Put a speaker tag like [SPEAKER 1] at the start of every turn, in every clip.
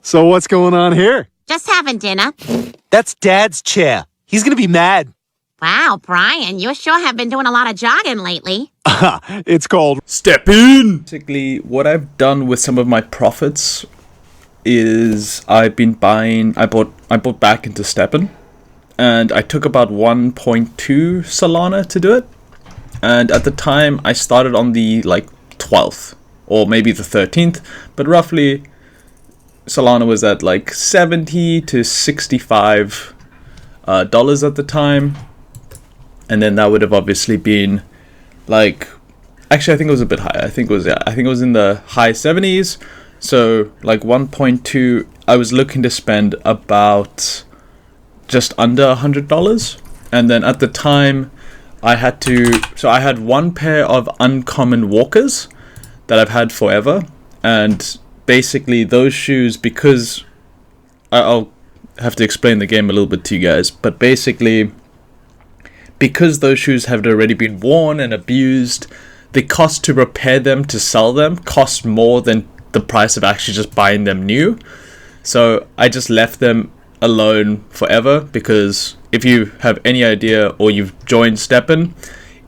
[SPEAKER 1] So what's going on here?
[SPEAKER 2] Just having dinner.
[SPEAKER 3] That's Dad's chair. He's gonna be mad.
[SPEAKER 2] Wow, Brian, you sure have been doing a lot of jogging lately.
[SPEAKER 1] It's called
[SPEAKER 4] Stepn. Basically, what I've done with some of my profits is I've been buying. I bought back into Stepn, and I took about 1.2 Solana to do it. And at the time, I started on the 12th or maybe the 13th, but roughly Solana was at 70 to 65 dollars at the time, and then that would have obviously been actually I think it was a bit higher. I think it was in the high 70s. So 1.2, I was looking to spend about just under $100, and then at the time I had one pair of uncommon walkers that I've had forever, and basically those shoes, because I'll have to explain the game a little bit to you guys, but basically because those shoes have already been worn and abused, the cost to repair them, to sell them, cost more than the price of actually just buying them new. So I just left them alone forever, because if you have any idea or you've joined Stepn,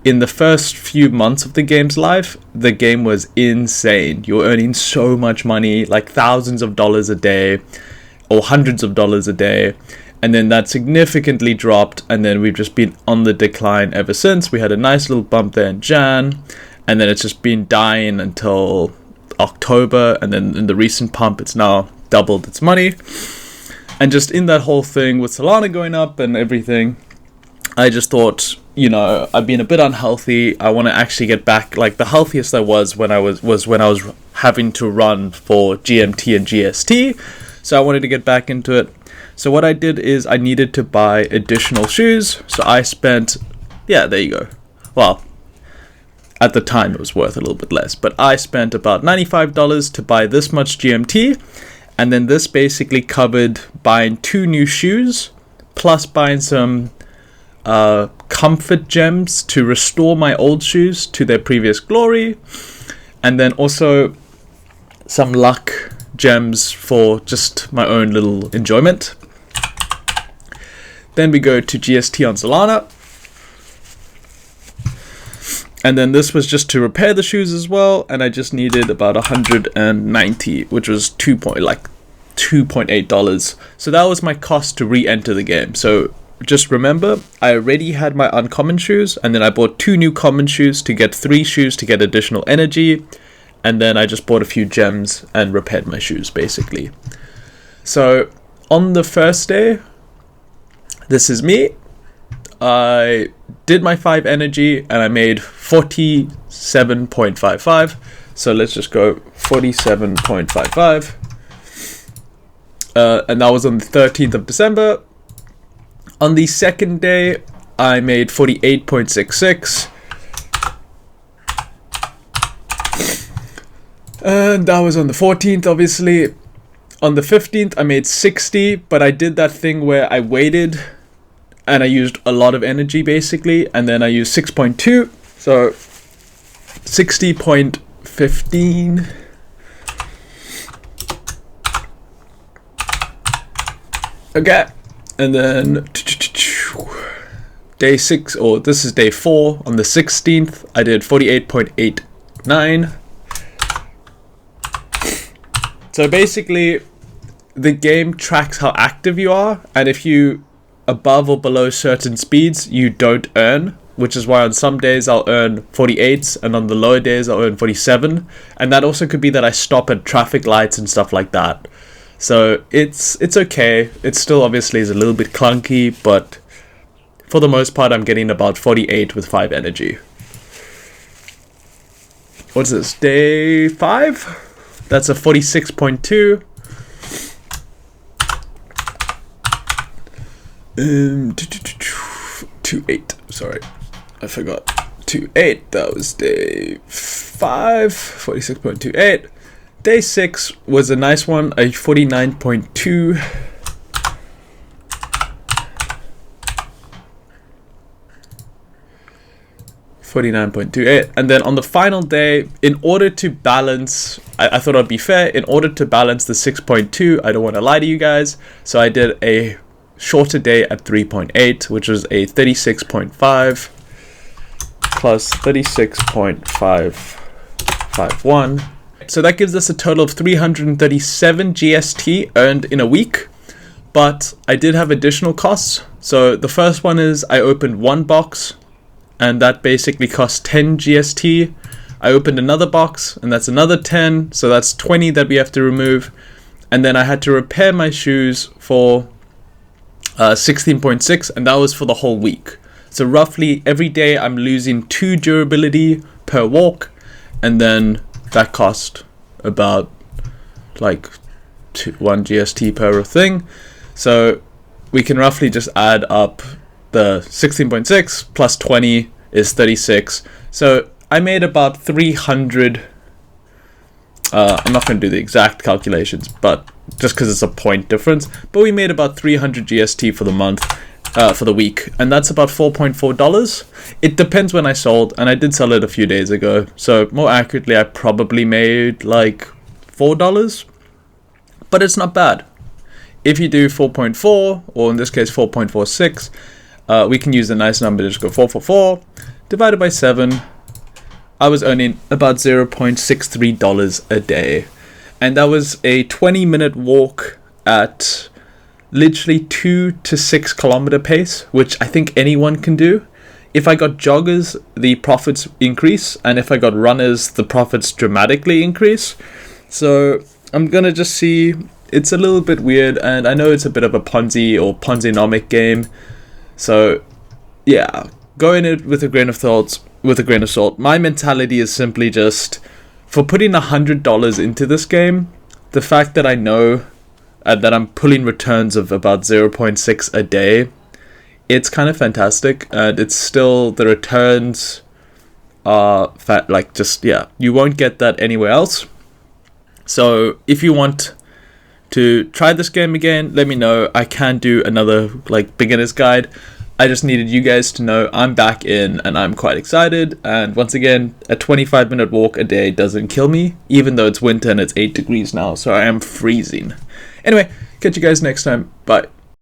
[SPEAKER 4] in the first few months of the game's life, the game was insane. You were earning so much money, thousands of dollars a day or hundreds of dollars a day, and then that significantly dropped, and then we've just been on the decline ever since. We had a nice little bump there in Jan, and then it's just been dying until October, and then in the recent pump it's now doubled its money. And just in that whole thing with Solana going up and everything, I just thought, I've been a bit unhealthy. I want to actually get back. The healthiest I was when I was having to run for GMT and GST, so I wanted to get back into it. So what I did is I needed to buy additional shoes, so I spent, there you go, well, at the time it was worth a little bit less, but I spent about $95 to buy this much GMT, and then this basically covered buying 2 new shoes, plus buying some comfort gems to restore my old shoes to their previous glory, and then also some luck gems for just my own little enjoyment. Then we go to GST on Solana, and then this was just to repair the shoes as well, and I just needed about 190, which was $2.8. So that was my cost to re-enter the game. So just remember, I already had my uncommon shoes, and then I bought 2 new common shoes to get 3 shoes to get additional energy, and then I just bought a few gems and repaired my shoes basically. So on the first day, this is me. I did my 5 energy and I made 47.55. So let's just go 47.55. And that was on the 13th of December. On the second day, I made 48.66. And that was on the 14th, obviously. On the 15th, I made 60, but I did that thing where I waited and I used a lot of energy basically, and then I used 6.2, so 60.15. Okay, and then day 6, or this is day 4, on the 16th, I did 48.89. So basically, the game tracks how active you are, and if you above or below certain speeds, you don't earn, which is why on some days I'll earn 48s, and on the lower days I'll earn 47, and that also could be that I stop at traffic lights and stuff like that. So it's okay. It still obviously is a little bit clunky, but for the most part I'm getting about 48 with 5 energy. What's this, day 5? That's a 46.2. 2.8. Sorry, I forgot. 2.8. That was day 5. 46.28. Day 6 was a nice one. A 49.2. 49.28. And then on the final day, in order to balance, I thought I'd be fair, in order to balance the 6.2, I don't want to lie to you guys, so I did a shorter day at 3.8, which was a 36.5 plus 36.551. So that gives us a total of 337 GST earned in a week. But I did have additional costs. So the first one is I opened one box, and that basically cost 10 GST. I opened another box, and that's another 10, so that's 20 that we have to remove. And then I had to repair my shoes for 16.6, and that was for the whole week. So roughly every day I'm losing 2 durability per walk, and then that cost about like 1 GST per thing. So we can roughly just add up the 16.6 plus 20 is 36. So I made about 300. I'm not going to do the exact calculations, but just because it's a point difference. But we made about 300 GST for the month, for the week, and that's about $4.4. It depends when I sold, and I did sell it a few days ago. So more accurately, I probably made like $4, but it's not bad. If you do 4.4, or in this case 4.46, we can use a nice number to just go 444 divided by 7. I was earning about $0.63 a day, and that was a 20-minute walk at literally 2 to 6 kilometer pace, which I think anyone can do. If I got joggers, the profits increase, and if I got runners, the profits dramatically increase. So I'm gonna just see. It's a little bit weird, and I know it's a bit of a Ponzi or Ponzi-nomic game. So yeah, go in it with a grain of salt. My mentality is simply just, for putting $100 into this game, the fact that I know that I'm pulling returns of about 0.6 a day, it's kind of fantastic, and it's still, the returns are you won't get that anywhere else. So if you want to try this game again, let me know. I can do another beginner's guide. I just needed you guys to know I'm back in, and I'm quite excited. And once again, a 25-minute walk a day doesn't kill me, even though it's winter and it's 8 degrees now, so I am freezing. Anyway, catch you guys next time. Bye.